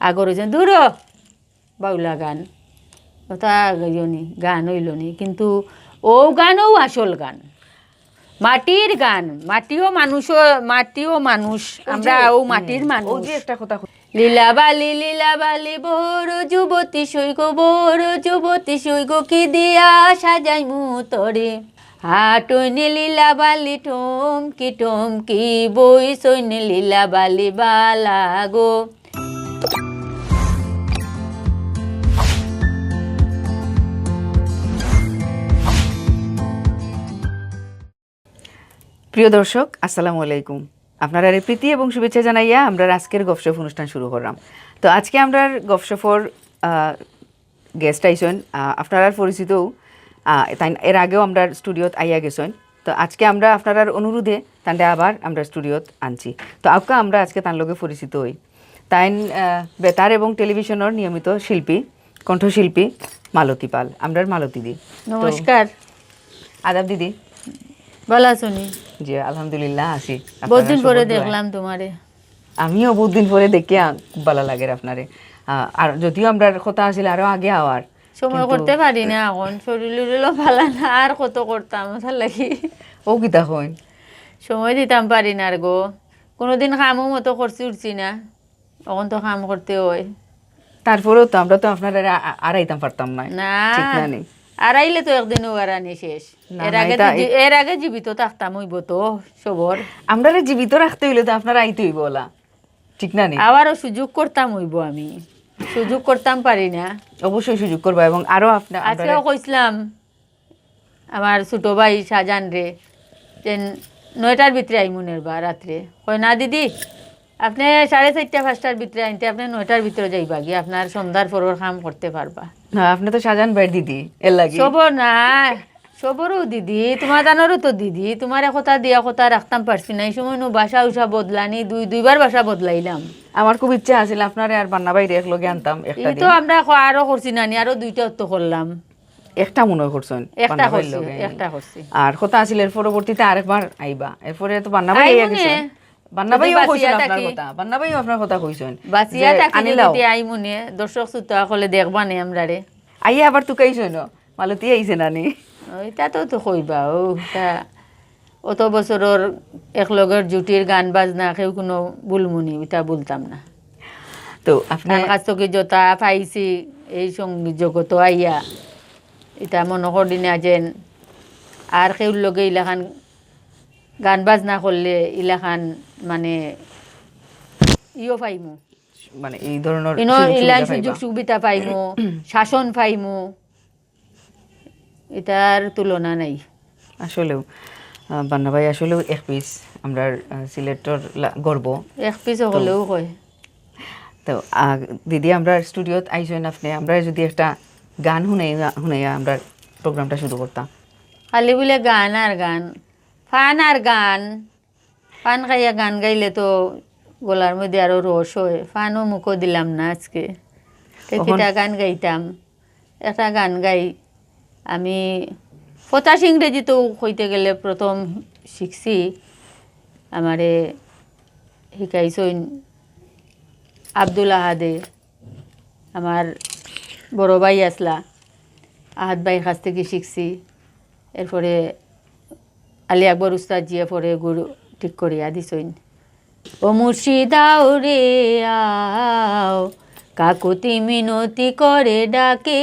আগর হয়েছেন দূর বাউলা গান ওটা গান হইল নি কিন্তু ও গানও আসল গান মাটির গান মাটিও মানুষ আমরা ও মাটির মানুষ একটা কথা লীলাবালি বড় যুবতী সৈগ কি দিয়া সাজাই মুতরে হাটইনে লীলাবালি টমকি বই সৈনে লীলাবালি বালা গো। প্রিয় দর্শক আসসালামু আলাইকুম, আপনারা প্রীতি এবং শুভেচ্ছা জানাইয়া আমরা আজকের গফসফ অনুষ্ঠান শুরু করলাম। তো আজকে আমরা গফসফর গেস্ট আইসেন, আপনারা পরিচিতও এর আগেও আমরা স্টুডিওত আইয়া গেছেন। তো আজকে আমরা আপনার অনুরোধে তান্ডে আবার আমরা স্টুডিওত আনছি। তো আজকে আমরা আজকে তার লগে পরিচিত হই। তাই বেতার এবং টেলিভিশনের নিয়মিত শিল্পী কণ্ঠশিল্পী মালতী পাল, আমরা মালতী দি। নমস্কার। আদাব দিদি, ভালো শুনি? জি আলহামদুলিল্লাহ আছি। বহুদিন পরে দেখলাম তোমারে। আমিও বহুদিন পরে দেখি খুব ভালো লাগে আপনারে। আর যদিও আমরা কথা আসলে আরো আগে আওয়ার সময় করতে পারি না, এখন শরীর ভালো না, আর কত করতাম ভাল লাগি। ও কিতা হইন সময় দিতাম পারি না আর গো, কোনোদিন কামও মতো করছি উঠছি না, এখন তো কাম করতে হয়। তারপরেও তো আমরা তো আপনার আড়াইতাম পারতাম না, ঠিক না নেই? আর আইলে তো একদিন আনি শেষ। এর আগে জীবিত থাকতাম হইব তো সবর। আমরা জীবিত রাখতে হইলে তো আপনারা আইতে হইব, ঠিক না নেই? আবারও সুযোগ করতাম হইব, আমি সুযোগ করতাম পারি না। অবশ্যই সুযোগ করবা। এবং আরো আজকেও কইছিলাম আমার ছোট ভাই শাহজান রে যে 9টার ভিতরে আইমুনের বা রাত্রে, কই না দিদি আপনি 4:30-5টার ভিতরে আনতে, আপনি 9টার ভিতরে যাইবা গিয়ে আপনার সন্ধ্যার পরের কাম করতে পারবা। না আপনি তো শাহজান ভাই দিদি, এর লাগে সবর না সবরও দিদি, তোমার জানোরও তো দিদি, তোমার কথা দিয়া কথা রাখতাম পারছি না। এই সময় বাসা উষা বদলানি, দুইবার বাসা বদলাইলাম। আমার খুব ইচ্ছা আছিল আপনারে আর বান্না বাইরে এক লগে আনতাম একটা দিন। তো আমরা আরো করছি নানি, আরো 2টা তো করলাম। একটা মনে করছেন? একটা করছি। আর কথা আছিল এর পরবর্তীতে আরেকবার আইবা, এরপরে তো বান্না ভাই আইয়া গেছে। বান্না ভাইও কইছেন আপনার কথা, বান্না ভাইও আপনার কথা কইছেন বাসিয়া থাকি যদি আইমুনে দর্শক শ্রোতা হলে দেখবা নে আমরা রে। আইয়া আবার তো কইছেন মালতী আইছে নানি, ওইটা তো কইবা। অত বছরের একলগের জুটির গান বাজনা কেউ কোনো বুলমুনি ওইটা বলতাম না। তো আপনার কাছ থেকে যতা পাইছি এই সঙ্গীত জগত আইয়া, এটা মনে করি না যেন আর কেউ লগে ইলাখান গান বাজনা করলে ইলাখান মানে ইও পাইমু, মানে এই ধরনের ইলান সুযোগ সুবিধা পাইমু, শাসন পাইমু, এটার তুলনা নাই। আসলেও বান্না ভাই আসলেও এক পিস আমরা সিলেটর গর্ব, এক পিস হলেও কয়। তো দিদি আমরা স্টুডিওত আইসেন আপনি, আমরা যদি একটা গান শুনাইয়া আমরা প্রোগ্রামটা শুরু করতাম। খালি বলে গান আর গান, ফান আর গান, ফান খাইয়া গান গাইলে তো গলার মধ্যে আরো রস হয়। ফানও মুখও দিলাম না আজকে, একটা গান গাইতাম। একটা গান গাই আমি 85 ইংরেজি তো কইতে গেলে প্রথম শিখছি, আমারে শিখাইছেন আব্দুল আহাদে, আমার বড় ভাই আসলা আহাদ ভাইয়ের কাছ থেকে শিখছি। এরপরে আলী আকবর উস্তাদ জিয়া পরে গুরু ঠিক করিয়া দিছেন। ও মুর্শিদাও রে আও কাকুতি মিনতি করে ডাকে,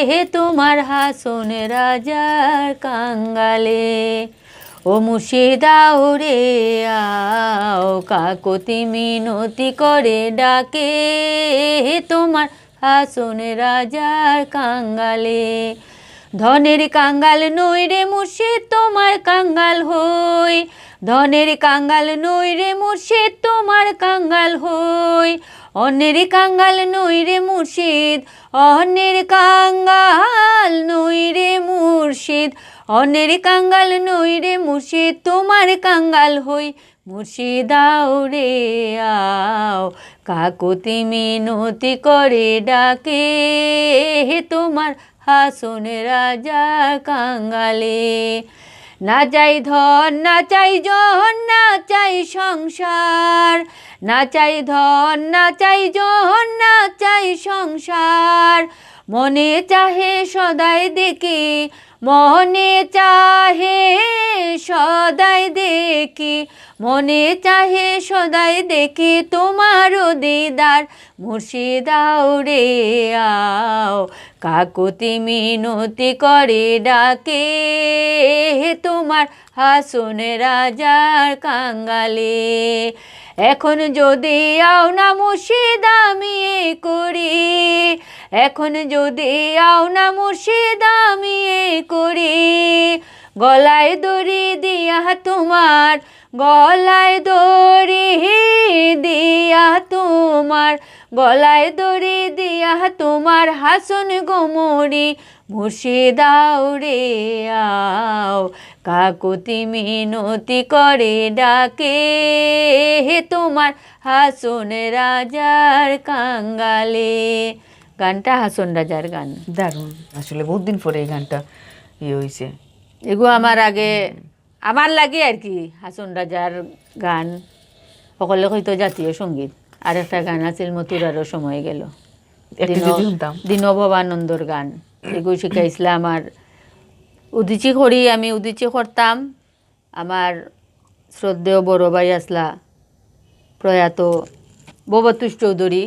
হে তোমার হাসন রাজার কাঙ্গালে। ও মুর্শিদাও রে আও কাকুতি মিনতি করে ডাকে, হে তোমার হাসন রাজার কাঙ্গালে। ধনের কাঙ্গাল নই রে মুর্শিদ তোমার কাঙ্গাল হই, ধনের কাঙ্গাল নই রে মুর্শিদ তোমার কাঙ্গাল হই। অন্যের কাঙ্গাল নই রে মুর্শিদ, অন্যের কাঙ্গাল নই রে মুর্শিদ, অন্যের কাঙ্গাল নই রে মুর্শিদ তোমার কাঙ্গাল হই। মুর্শিদাও রে আও কাকুতি মিনতি করে ডাকে, হে তোমার হাসন রাজার কাঙ্গালে। না চাই ধন না চাই জন না চাই সংসার, না চাই ধন না চাই জন সংসার, মনে চাহে সদাই দেখি, মনে চাহে সদাই দেখি, মনে চাহে সদাই দেখি তোমারও দিদার, মুর্শিদাও রে আও, কাকুতি মিনতি করে ডাকে তোমার হাসন রাজার কাঙ্গালে। এখন যদি আও না মুর্শিদ আমি এই করি, এখন যদি আও না মুর্শিদ আমি এই করি, গলায় দড়ি দিয়া তোমার, গলায় দড়ি দিয়া তোমার, গলায় দড়ি দিয়া তোমার হাসন গোমরি, মুর্শিদাও রে আও, কাকুতি মিনতি করে ডাকে তোমার হাসন রাজার কাঙ্গালে। গানটা হাসন রাজার গান, দারুণ। আসলে বহুত দিন পরে এই গানটা হয়েছে। এগুলো আমার আগে আমার লাগে আর কি হাসন রাজার গান, সকলে হয়তো জাতীয় সঙ্গীত। আর একটা গান আছিল মথুরারও সময় গেল, দীনভবানন্দর গান, এগুলো শিখাইছিল আমার উদিচি করি, আমি উদিচি করতাম। আমার শ্রদ্ধেয় বড় ভাই আসলা প্রয়াত ববতুষ চৌধুরী,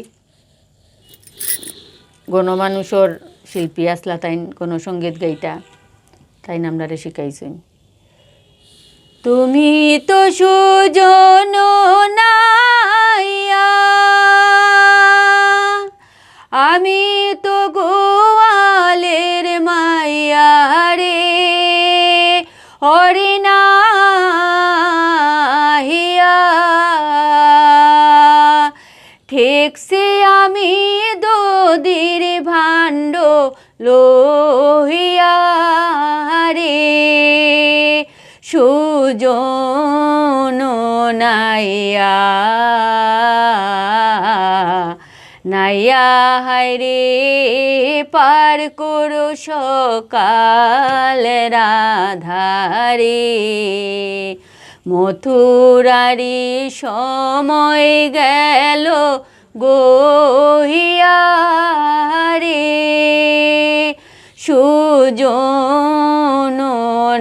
গণমানুষর শিল্পী আসলা, তাই গণসঙ্গীত গাইতা, তাই নামদারে শিখাইছেন। তুমি তো সুজন নাইয়া, আমি তো গোয়ালের মাইয়া রে, হরিণা হিয়া ঠেকছে আমি দদির ভাণ্ড লোহিয়া রে, সুজন নাইয়া নাইয়া হায়রে পার করো সকাল রাধারে, মথুরারি সময় গেল গহিয়া রে, সুজন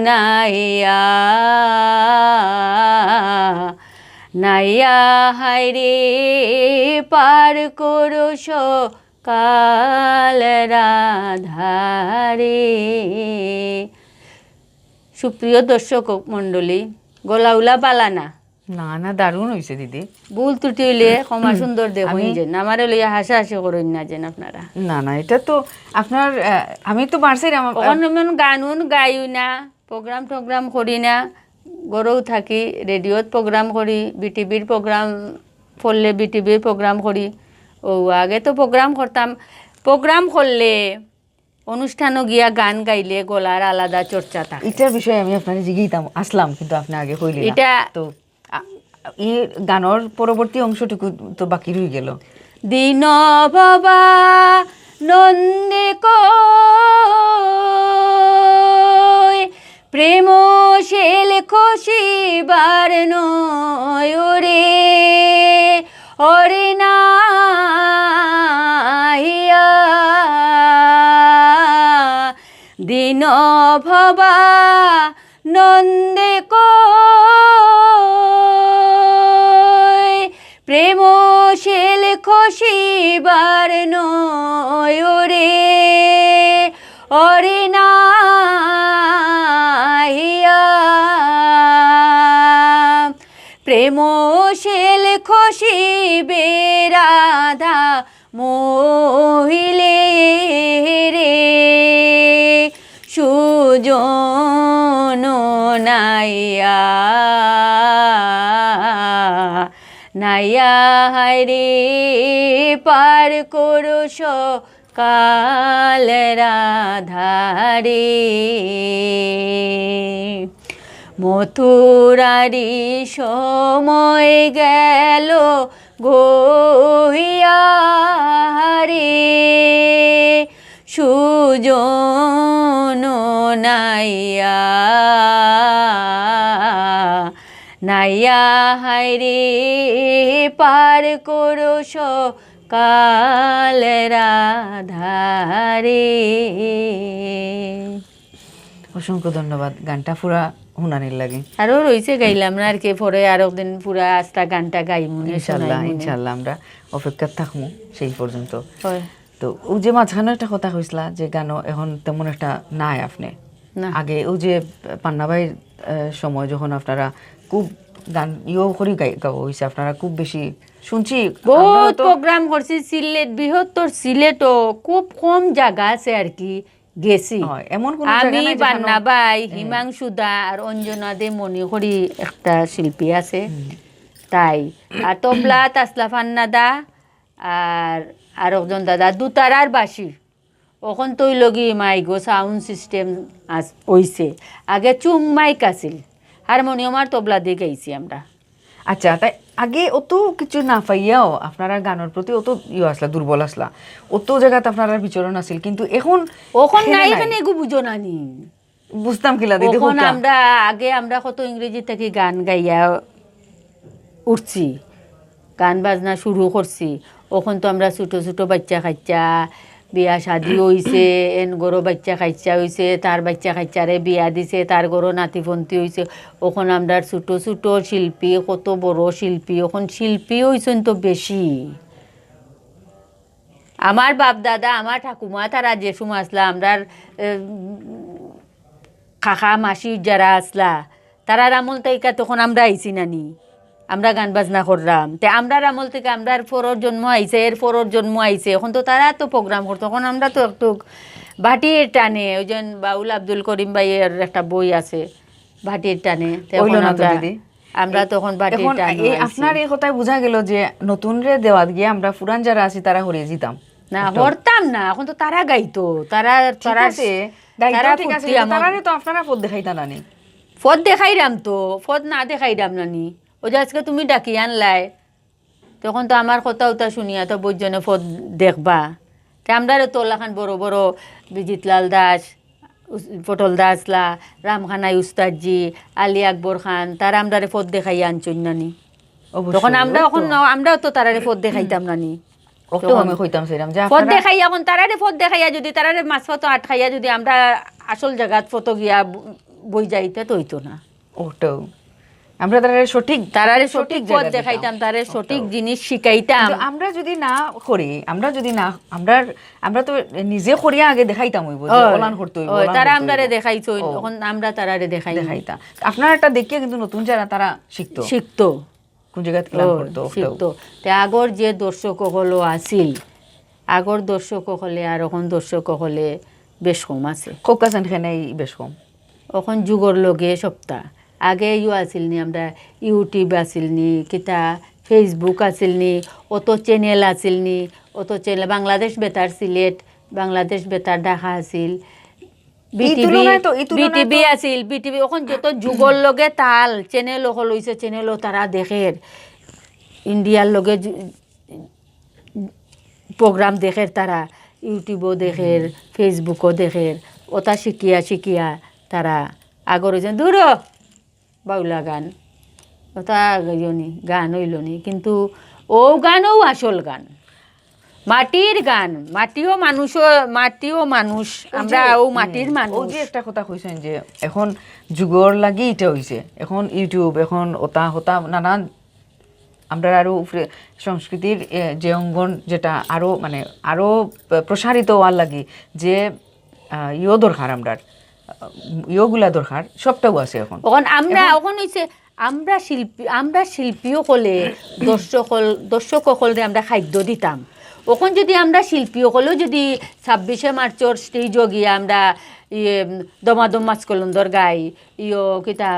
নাইয়া নাইয়া হায়রে পার করো সকাল রাধারে। সুপ্রিয় দর্শক মণ্ডলী, গলাউলা পালানা না না, দারুণ হয়েছে দিদি। ভুল ত্রুটি হইলে ক্ষমা সুন্দর দেখুন, যেন আমারে লইয়া হাসাহাসি করেন না যেন আপনারা। না না, এটা তো আপনার আমি তো পারছি গানুন গাইও না, প্রোগ্রাম টোগ্রাম করি না, গড়েও থাকি, রেডিওত প্রোগ্রাম করি, বিটিভির প্রোগ্রাম পড়লে বিটিভির প্রোগ্রাম করি। ও আগে তো প্রোগ্রাম করতাম, প্রোগ্রাম করলে অনুষ্ঠানও গিয়া গান গাইলে গলার আলাদা চর্চা থাকে। এটার বিষয়ে আমি আপনার জিজ্ঞাসা আসলাম, কিন্তু আপনি আগে কইলেন এটা তো এই গানের পরবর্তী অংশটুকু তো বাকি রয়ে গেল। দিন বাবা নন্দে কই প্রেম শেল খসিবার নয় রে, ওরে না দিন ভবা নন্দে কই প্রেম শেল খসিবার নয় রে, ওরে না প্রেম শেল খসিবে রাধা মহিলে রে, সুজন নাইয়া নাইয়া হায়রে পার করো সকাল রাধারে, মথুরারি সময় গেল গহিয়া রে, সুজন নাইয়া নাইয়া হায়রে পার করো কালের আধারে। অসংখ্য ধন্যবাদ, গানটা পুরা হুনানির লাগে। আরও রয়েছে গাইলাম না আর কি, পরে আর একদিন পুরা আস্তা গানটা গাইমু ইনশাল্লাহ ইনশাল্লাহ আমরা অপেক্ষা থাকবো সেই পর্যন্ত। হয় তো ও যে মাঝখানে একটা কথা কইসলা যে গানও এখন তেমন একটা নাই আপনি না আগে ও যে পান্নাবাইয়ের সময় যখন আপনারা খুব গান করি গাওয়া হয়েছে, আপনারা খুব বেশি শুনছি, বহুত প্রোগ্রাম করছি সিলেট, বৃহত্তর সিলেটও খুব কম জায়গা আছে আর কি গেছি। এমন কোন আমি বান্নাবাই, হিমাংশুদা আর অঞ্জনা দে মণিহরি একটা শিল্পী আছে তাই, আর তবলা তাসলা ফান্নাদা আর একজন দাদা দুতারার বাসি। ওখন তৈ লগি মাইগো সাউন্ড সিস্টেম হইছে, আগে চুম মাইক আছিল, হারমোনিয়াম আর তবলা দিয়ে গাইছি আমরা। আচ্ছা, তাই আগে অত কিছু না পাইয়াও আপনারা গানের প্রতি অত আসলা, দুর্বল আসলা, অত জায়গাতে আপনারা বিচরণ আছিল, কিন্তু এখন নাই এখানে এগু বুঝো না নি বুঝতাম কিলা দিদি। এখন আমরা আগে আমরা কত ইংরেজি থেকে গান গাইয়া উঠছি, গান বাজনা শুরু করছি, ওখন তো আমরা ছোটো ছোটো বাচ্চা খাইচা বিয়া শাদি হইছে, এন গরো বাচ্চা খাইচা হইছে, তার বাচ্চা খাইচারে বিয়া দিছে, তার গরো নাতিফন্তি হইছে, ওখন আমরা ছোটো ছোটো শিল্পী, কত বড় শিল্পী, ওখন শিল্পী হইছেন তো বেশি। আমার বাপ দাদা, আমার ঠাকুমা, তারা যে সময় আসলা, আমরার কাকা মাসি যারা আসলা, তারা আমল থেকে তখন আমরা আইছি নানি, আমরা গান বাজনা করলাম, তে আমরা আমল থেকে আমরার ফোরর জন্ম আইছে, এর ফোরর জন্ম আইছে, এখন তো তারা তো প্রোগ্রাম করতো, তখন আমরা তো একটু ভাটির টানে, ওই যে বাউল আব্দুল করিম ভাইয়ের একটা বই আছে ভাটির টানে, আমরা তখন ভাটির টানে। আপনার এই কথায় বোঝা গেল যে নতুন রে দেওয়াত গিয়ে আমরা পুরান যারা আছি তারা হরিয়ে যেতাম না, হরতাম না, এখন তো তারা গাইতো, তারা আপনারা পদ দেখাইতা নানি, ফদ দেখাইরাম তো, ফদ না দেখাইরাম নানি, ও যে আজকে তুমি ডাকি আনলাই, তখন তো আমার কথা উতা শুনিয়া তো বৈজনে ফদ দেখবা, তে আমরা তো ওলাখান বড় বড় বিজিতলাল দাস, পটল দাসলা, রামখানাই উস্তাদজি, আলী আকবর খান, তারা আমরা ফদ দেখাইয়া আনছুন নানি, তখন আমরা এখন আমরাও তো তারারে ফদ দেখাইতাম নানি, ফদ দেখাইয়া এখন তারারে ফদ দেখাইয়া যদি তারারে মাছ ফটো আটকাইয়া যদি আমরা আসল জায়গাত ফটো গিয়া বই যাইতে তো হইতো না। ওটাও আমরা তারারে সঠিক পথ দেখাইতাম, তারে সঠিক জিনিস শিখাইতাম। আমরা যদি না করি, আমরা তো নিজে করিয়া আগে দেখাইতাম, তারা আমরারে দেখাইছো, এখন আমরা তারারে দেখাইতাম। আপনার একটা দেখিয়া কিন্তু নতুন যারা তারা শিখতো কোন জায়গা শিখতো। তে আগর যে দর্শক হলো আছিল, আগর দর্শক হলে আর এখন দর্শক হলে বেশ কম আছে, বেশ কম, এখন যুগর লগে সপ্তাহ আগে আছিল নি, আমরা ইউটিউব আছিল নি, কিতা ফেসবুক আছিল নি, অত চ্যানেল আছিল নি, অত চ্যানেল বাংলাদেশ বেতার সিলেট, বাংলাদেশ বেতার ঢাকা আছিল, বিটিভি আছিল, বিটিভি এখন যত যুগর লগে তাল চ্যানেল হল হইছে, চ্যানেলও তারা দেখের, ইন্ডিয়ার লগে প্রোগ্রাম দেখের, তারা ইউটিউবও দেখের, ফেসবুকও দেখের, ওটা শিখিয়া তারা আগর হয়েছেন দূর বাউলা গান, ওটা গাইনি গান হইল নি, কিন্তু ও গানও আসল গান, মাটির গান, মাটিও মানুষ, আমরা ও মাটির মানুষ। যে একটা কথা কইছেন যে এখন যুগর লাগি এটা হইছে, এখন ইউটিউব, এখন ওটা হতা নানান আমরা আরো সংস্কৃতির যে অঙ্গন যেটা আরো প্রসারিত হওয়ার লাগি যে দরকার, ইয়োগুলা দরকার, সবটাও আছে এখন। এখন হইছে আমরা শিল্পীও হলে দর্শক হলে আমরা খাদ্য দিতাম, ওখন যদি আমরা শিল্পী হলেও যদি 26শে মার্চর স্টেজও গিয়ে আমরা দমাদম মাছকলন্দর গাই, কিতা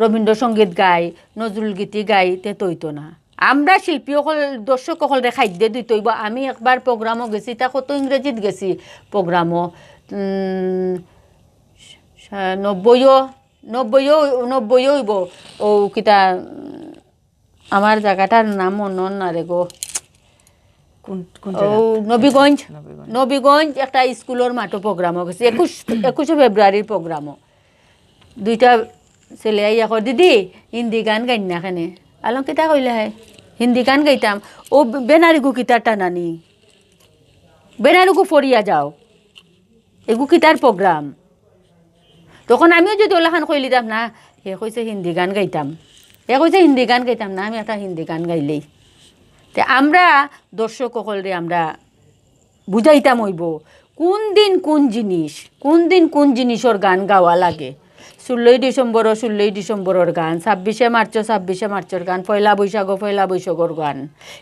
রবীন্দ্রসঙ্গীত গাই, নজরুল গীতি গাই, তে তৈতো না। আমরা শিল্পী হল দর্শক হলে খাদ্য দিতইব। আমি একবার প্রোগ্রামও গেছি, তা কত ইংরেজিত গেছি প্রোগ্রামও, 90 হইব, ও কিতা আমার জায়গাটার নাম মনে না রে গো, নবীগঞ্জ একটা স্কুলের মাঠে প্রোগ্রামও গেছে, 21শে ফেব্রুয়ারির প্রোগ্রামও। দুইটা ছেলে আইয়া কয় দিদি হিন্দি গান গাই না কেনে, আলম কিতা কইলে হয়, হিন্দি গান গাইতাম ও বেনারিগু কিতার টানানি বেনারিগু ফরিয়া যাও এগু কিতার প্রোগ্রাম তখন আমিও যদি ওলাখান কই লিতাম না হে কইছে হিন্দি গান গাইতাম হে কইছে হিন্দি গান গাইতাম না আমি একটা হিন্দি গান গাইলেই তে আমরা দর্শক সকলরে আমরা বুঝাইতাম হইব কোন দিন কোন জিনিসের গান গাওয়া লাগে 16ই ডিসেম্বরের গান 26শে মার্চের গান পয়লা বৈশাখর গান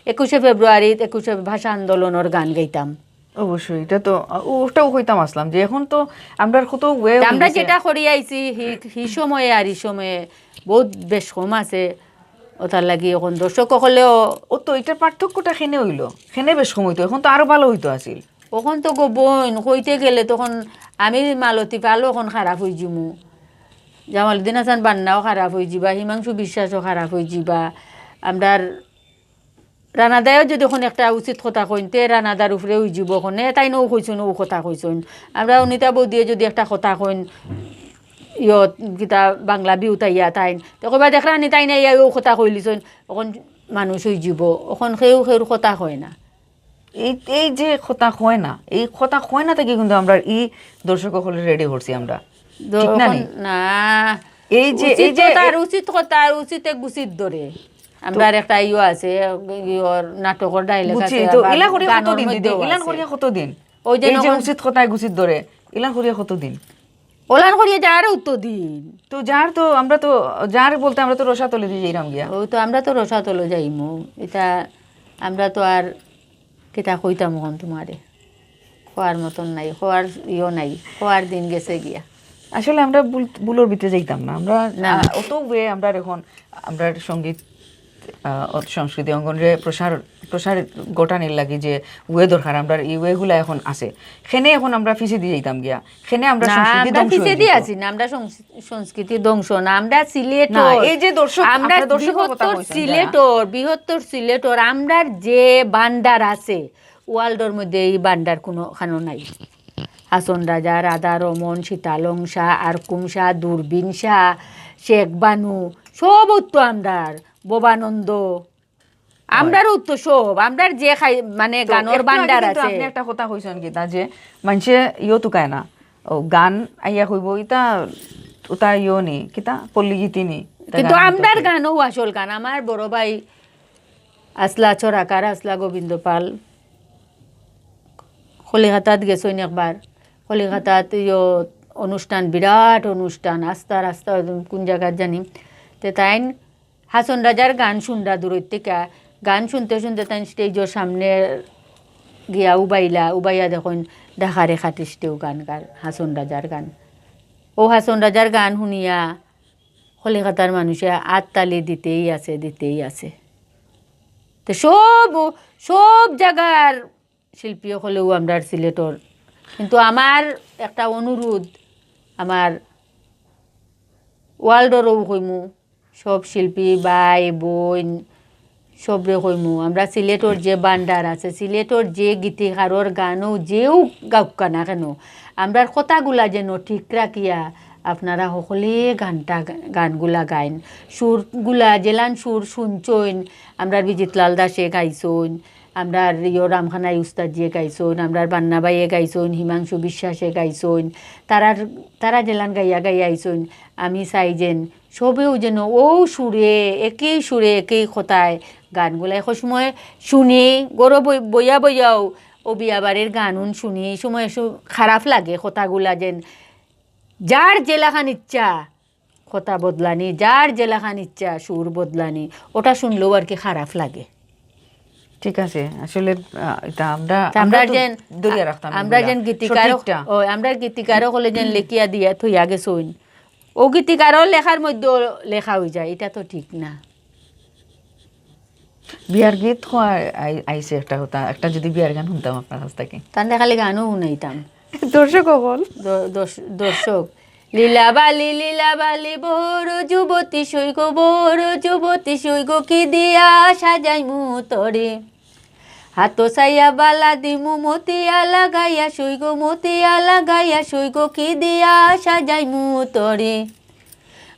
21শে ফেব্রুয়ারিত 21শে ভাষা আন্দোলনের গান গাইতাম অবশ্যই এটা তো ওটাও কইতাম আসলাম যে এখন তো আমরা কত ওয়ে আমরা যেটা করি আইছি হি সময়ে আর এই সময়ে বহুত বেশ কম আছে ওটার লাগি এখন দর্শক হলেও ও তো এটার পার্থক্যটা খেনে হইলো খেনে বেশ সময় তো এখন তো আরো ভালো হইতো আসিল ওখন তো গো বোন কইতে গেলে তখন আমি মালতী পালো এখন খারাপ হয়ে যাবো জামালউদ্দিন হাসান বান্নাও খারাপ হয়ে যাবা হিমাংশু বিশ্বাসও খারাপ হয়ে যাবা আমরা রানাদায়ও যদি এখন একটা উচিত কথা কইতে রানাদার উপরে হয়ে যাব ওখানে তাই নৌ কইছুন ও কথা কইছুন আমরা অনিতা বৌদিয়ে যদি একটা কথা কইন ইয়ত কিতা বাংলা বিউতাইয়া তাইন তো কইবা দেখরা নি তাই না ও কথা কইলিছুন এখন মানুষ হয়ে যাব এখন সেও কথা কয় না এই যে কথা হয় না এই কথা হয় না থেকে কিন্তু আমরা এই দর্শক সকলে রেডি করছি আমরা ঠিক না না এই যে তার উচিত কথা উচিত গুছিত ধরে আমরা একটা ইও আছে ইওর নাটকের ডায়লগ আছে তো ইলা করিয়া কতদিন দিদি ইলান করিয়া কতদিন ওই যে উচিত কথায় গুছিত ধরে ইলান করিয়া কতদিন ওলান করিয়া যার উত্তর দিন তো যার তো আমরা তো যার বলতে আমরা তো রসা তলে দিয়ে যাইরাম গিয়া ওই তো আমরা তো রসা তলে যাইমু এটা আমরা তো আর কেটা কইতাম এখন তোমারে খোয়ার মতন নাই খোয়ার ইও নাই খোয়ার দিন গেছে গিয়া আসলে আমরা বুলোর ভিতরে যাইতাম না আমরা অত ওয়ে আমরা এখন আমরা সঙ্গীত সংস্কৃতি অঙ্গনে প্রসার গোটানির লাগি যে ওয়ে দরকার আমরা এই ওয়েগুলা এখন আছে সেনে এখন আমরা ফিসে দিয়ে যাইতাম গিয়া সেনে আমরা সংস্কৃতি ধ্বংস ফিসে দিয়ে আছি না আমরা সংস্কৃতি ধ্বংস না আমরা সিলেটর এই যে দর্শক আমরা বৃহত্তর সিলেটর আমরা যে বান্ডার আছে ওয়ার্ল্ডের মধ্যে এই বান্ডার কোনো খানো নাই হাসন রাজা রাধা রমন সীতালং শাহ আরকুম শাহ দূরবীন শাহ শেখ বানু সব উত্তর আমরার বোবানন্দ আমরার উত্তর সব আমরার যে খাই মানে গানের বান্ডার আছে আপনি একটা কথা কইছেন কি তা যে মানুষে ইও তুকায় না ও গান আইয়া কইব ইতা ওটা ইও নি কিতা পল্লী গীতি নি কিন্তু আমরার গানও আসল গান আমার বড় ভাই আসলা চোরাকার আসলা গোবিন্দ পাল কলিকাতাত গেছইন একবার কলিকাতাত অনুষ্ঠান বিরাট অনুষ্ঠান আস্তা রাস্তা কোন জায়গার জানি তে তাইন হাসন রাজার গান শুনরা দূরের থেকে গান শুনতে শুনতে তাই স্টেজের সামনে গিয়া উবাইয়া দেখুন ঢাকারে খাটিসতেও গান গান হাসন রাজার গান ও হাসন রাজার গান শুনিয়া কলিকাতার মানুষে আততালি দিতেই আছে তো সব জায়গার শিল্পী হলেও আমরা সিলেটর কিন্তু আমার একটা অনুরোধ আমার ওয়ার্ল্ডরও কইমু সব শিল্পী ভাই বোন সবরে কইমু আমরা সিলেটর যে বান্ডার আছে সিলেটর যে গীতিকারর গানও যেও গাউকা না কেন আমরার কথাগুলা যেন ঠিক রাখিয়া আপনারা সকলে গানগুলা গাইন সুরগুলা জেলান সুর শুনছইন আমরা বিজিতলাল দাসে গাইছইন আমরা রামখানাই উস্তাদজিয়ে গাইছইন আমরা বান্নাবাইয়ে গাইছইন হিমাংশু বিশ্বাসে গাইছইন তারা জেলান গাইয়া আইছইন আমি চাই যেন সবেও যেন ও সুরে একই কথায় গানগুলা এক সময় শুনি গরো বইয়াও ও বিয়াবাড়ির গান শুনি এই সময় খারাপ লাগে কথাগুলা যেন যার জেলাখান ইচ্ছা কথা বদলানি যার জেলাখান ইচ্ছা সুর বদলানি ওটা শুনলেও আর কি খারাপ লাগে ঠিক আছে আসলে এটা আমরা যেন গীতিকারও হলে যেন লেখিয়া দিয়া থই আগে শোন ও গীতিকারও লেখার মধ্যে লেখা হয়ে যায় এটা তো ঠিক না বিয়ার গীত আইসে একটা কথা একটা যদি বিয়ার গান শুনতাম আপনার কাছ থেকে তাহলে খালি গানও শুনাইতাম দর্শক লীলাবালি বড় যুবতী সৈগ কি দিয়া সাজাইমু তরে হাত সাইয়া বালা দিমু মতিয়া লাগাইয়া সৈগ কি দিয়া সাজাইমু তরে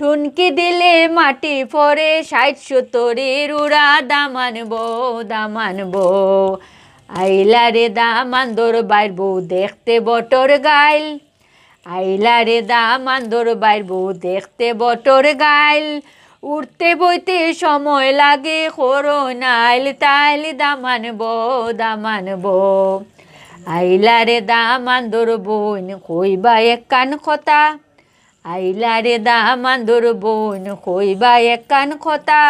টুনকি দিলে মাটি পরে 60-70 উড়া দামানবো আইলা রে দামান্দর বাইর বউ দেখতে বটর গাইল আইলা রে দামান্দর বাইর বউ দেখতে বটর গাইল উঠতে বইতে সময় লাগে নাইল তাইল দামানবো আইলা রে দামান্দর বোন কইবা এক কান কথা আইলা রে দামান্দর বোন কইবা এক কান কথা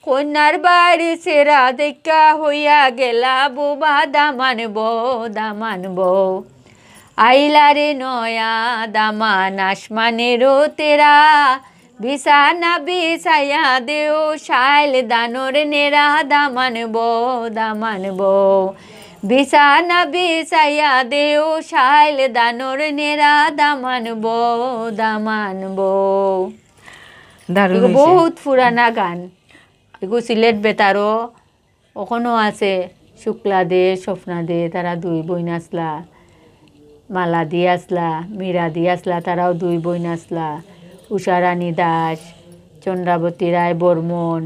কন্যার বাড়ি সেরা দেখা হইয়া গেলা বোবা দামানবো আইলা রে নয়া দামান আসমানেরও তেরা বিছানা বিছাইয়া দেও শাইল দানোর নেরা দামানবো বিছানা বিছাইয়া দেও শাইল দানোর নেরা দামানবো দারুণ হইছে। বহুত পুরানা গান এগু সিলেট বেতারও ওখানেও আছে শুক্লা দে স্বপ্না দে তারা 2 বোন আসলা মালা দিয়ে আসলা মীরা দিয়ে আসলা তারাও 2 বোন আসলা উষারানী দাস চন্দ্রাবতী রায় বর্মন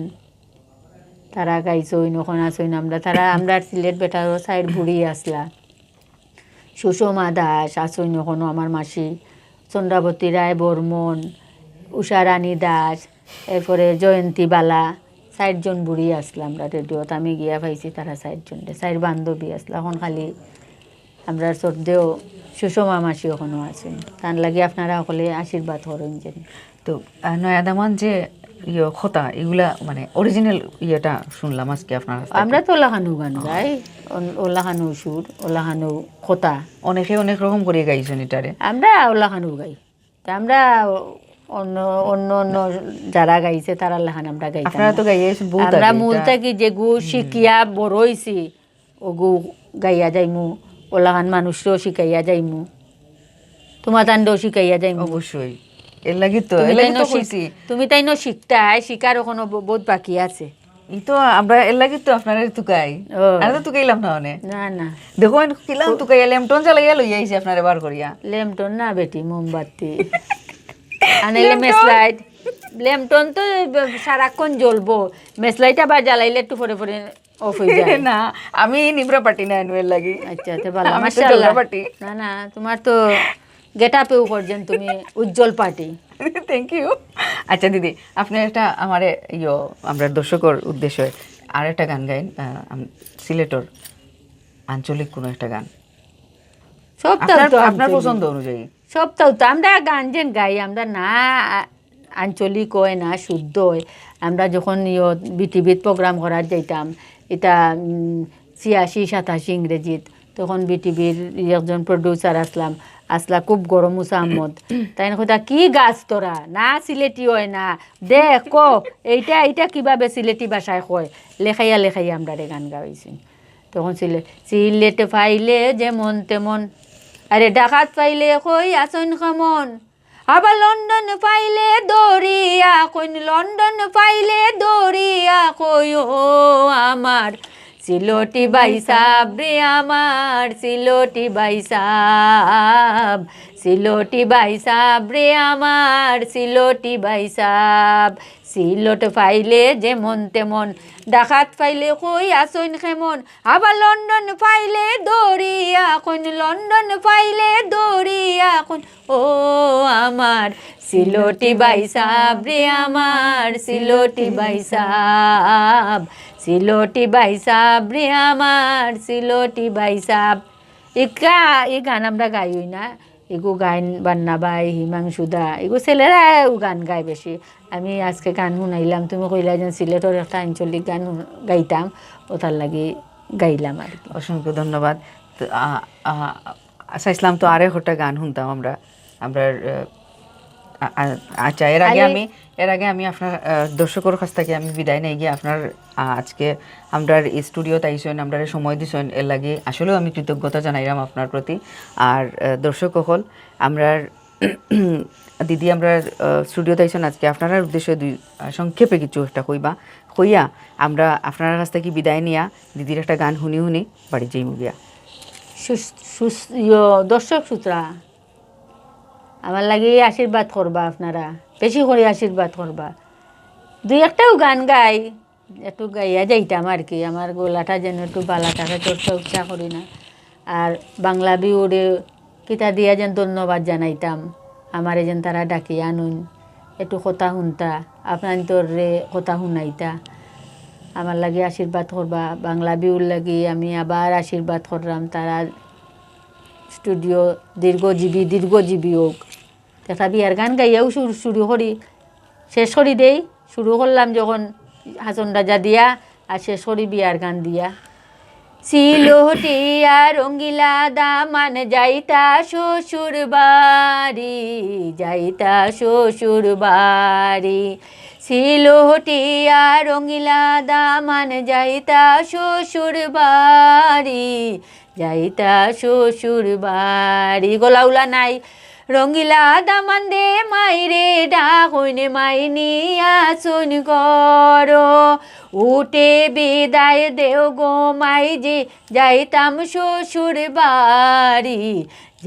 তারা গাইছইন ওখানে আসইন আমরা সিলেট বেটারও সাইড বুড়ি আসলা সুষমা দাস আসইন ওখানে আমার মাসি চন্দ্রাবতী রায় বর্মন উষারানী দাস এরপরে জয়ন্তী বালা 60 জন বুড়ি আসলা আমরা রেডিওতে আমি গিয়া পাইছি তারা 60 জন 4 বান্ধবী আসলা এখন খালি আমরা সর্দেও সুষমা মাসি ওখানেও আছেন তার লাগে আপনারা সকলে আশীর্বাদ করেন যেন। তো নয়া দামান যে খতা এগুলা মানে অরিজিনাল ইয়েটা শুনলাম আজকে আপনার কাছ থেকে। আমরা তো ওলাখানু গান গাই ওলাখানু সুর ওলাখানু খতা অনেকে অনেক রকম করে গাইছেন এটারে। আমরা ওলাখানু গাই তা আমরা অন্য অন্য অন্য যারা গাইছে তারা লাহান আমরা গাইতাম আপনারা তো গাইয়েছেন বহুত আমরা আগে, মূল এটা- থাকি যে গু শিখিয়া বড় হইছি ও গু গাইয়া যাইমু ওলাখান মানুষও শিখাইয়া যাইমু তোমার তান্ডও শিখাইয়া যাইমু অবশ্যই এর লাগি তো তুমি এর লাগি তাইনো তো কইছি তুমি তাইনো শিখতাই শিকার ওখানে বহুত বাকি আছে ই তো আমরা এর লাগি তো আপনারা তুকাই ও। আর তো তুকাইলাম না অনে না না দেখো কিলাম তুকাইয়া ল্যাম্পটন জ্বালাইয়া লইয়া আইছে আপনারে বার করিয়া ল্যাম্পটন না বেটি মোমবাতি আনাইলে মেসলাইট ল্যাম্পটন তো সারাক্ষণ জ্বলবো মেসলাইট আবার জ্বালাইলে একটু পরে পরে অফ হয়ে যায় না আমি নিব্রা পার্টি না এর লাগি আচ্ছা তো ভালো আমি তো মাশাআল্লাহ জলরা পার্টি। না না তোমার তো গেট আপেও করছেন তুমি উজ্জ্বল পার্টি থ্যাংক ইউ। আচ্ছা দিদি আপনি একটা আমারে আমরা দর্শকর উদ্দেশ্যে আর একটা গান গাইন সিলেটর আঞ্চলিক কোনো একটা গান সবটাও আপনার তো আপনার আঞ্চলিক। পছন্দ অনুযায়ী। সবটাও তো আমরা গান যেন গাই আমরা না আঞ্চলিক হয় না শুদ্ধ হয় আমরা যখন বিটিভিত প্রোগ্রাম করার যাইতাম এটা 86-87 ইংরেজিত তখন বিটিভির একজন প্রডিউসার আসলা খুব গরম মুসা আহমদ তাই কথা কি গাছ তোরা না সিলেটি হয় না দেখ ক এইটা কিভাবে সিলেটি ভাষায় কয় লেখাইয়া আমরা রে গান গাইছি তখন সিলেট ফাইলে যেমন তেমন আরে ডাকাত পাইলে কই আসন কেমন আবার লন্ডন পাইলে দরিয়া কইন লন্ডন পাইলে দরিয়া কই ও আমার সিলোটি বাইসাব রে আমার সিলোটি বাইসাব সিলোটি বাইসাব রে আমার সিলোটি বাইসাব সিলোট পাইলে যেমন তেমন ডাকাত পাইলে কই আসইন কেমন আবার লন্ডন পাইলে দরিয়া কইন লন্ডন পাইলে দরিয়া কইন ও আমার সিলোটি বাইসাব রে আমার সিলোটি বাইসাব সিলোটি বাইসাব রে আমার সিলোটি বাইসাব এই গান আমরা গাইই না এগু গাইন বান্না বাই হিমাংশুদা এগু ছেলেরা গান গায় বেশি আমি আজকে গান শুনাইলাম তুমি কইলা যে সিলেটের একটা আঞ্চলিক গান গাইতাম ওটার লাগি গাইলাম আর কি। অসংখ্য ধন্যবাদ। তো, চাইছিলাম তো আরেক একটা গান শুনতাম আমরা আচ্ছা এর আগে আমি আপনার দর্শকের কাছ থেকে আমি বিদায় নিয়ে গিয়ে আপনার আজকে আমরা এই স্টুডিওতে আইসেন আমরা সময় দিছেন এর লাগে আসলেও আমি কৃতজ্ঞতা জানাইলাম আপনার প্রতি। আর দর্শক হল আমরা দিদি আমরা স্টুডিওতে আইসেন আজকে আপনার উদ্দেশ্যে সংক্ষেপে কিছু একটা কইয়া আমরা আপনার কাছ থেকে বিদায় নিয়া দিদির একটা গান শুনি বাড়ি যাই মুগিয়া। দর্শক শ্রোতা আমার লাগে আশীর্বাদ করবা আপনারা, বেশি করে আশীর্বাদ করবা। দুই একটাও গান গাই, একটু গাইয়া যাইতাম আর কি, আমার গলাটা যেন একটু বালা থাকে, চর্চা উচ্চা করি না। আর বাংলা বিউরে কিতা দিয়া যেন ধন্যবাদ জানাইতাম, আমারে যেন তারা ডাকিয়া আনুন, একটু কথা শুনতা, আপনার তোরে কথা শুনাইতা, আমার লাগে আশীর্বাদ করবা। বাংলা বিউর লাগি আমি আবার আশীর্বাদ করলাম, তারা স্টুডিও দীর্ঘজীবী হোক। দেখা বিয়ার গান গাইয়াও শুরু করি, শেষ করি দেই, শুরু করলাম যখন হাসন রাজা দিয়া, আর শেষ করি বিয়ার গান দিয়া। সিলহটি আর রঙ্গিলা দামান যাইতা শ্বশুর বাড়ি, যাইতা শ্বশুর বাড়ি। সিলহটি আর রঙ্গিলা দামান যাইতা শ্বশুর বাড়ি, যাইতা শ্বশুর বাড়ি। গলাউলা নাই। রঙ্গিলা দামান দে মাইরে ডাকইনে মাইনি আসুন কর, উঠে বিদায় দেও গো মাই যে যাইতাম শ্বশুর বাড়ি,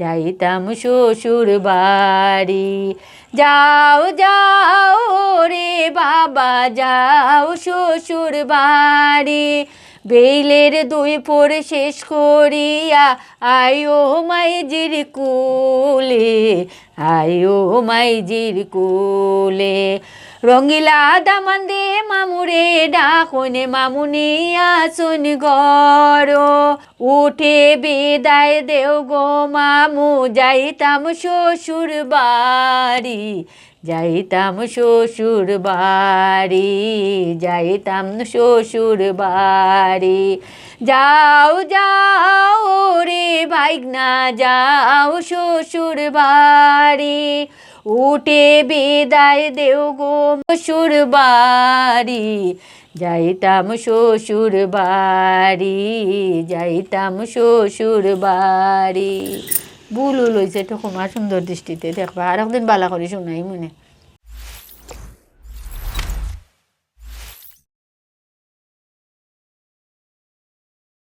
যাইতাম শ্বশুর বাড়ি। যাও যাও রে বাবা যাও শ্বশুর বাড়ি, বেইলের দুই পর শেষ করিয়া আয়ো মাইজির কুলে, আয়ো মাইজির কুলে। রঙ্গিলা দামান দে মামুরে ডাকনে মামুনি আসুন ঘর, উঠে বিদায় দেও গো মামু যাইতাম শ্বশুর বাড়ি, যাইতাম শ্বশুর বাড়ি, যাইতাম শ্বশুর বাড়ি। যাও যাও রে ভাইগনা যাও শ্বশুর বাড়ি, উঠে বিদায় দেও গো শ্বশুর বাড়ি, যাইতাম শ্বশুর বাড়ি, যাইতাম শ্বশুর বাড়ি। বুলু লইছে তো কুমার সুন্দর দৃষ্টিতে দেখবা, আর একদিন বালা করে শোনাই মনে।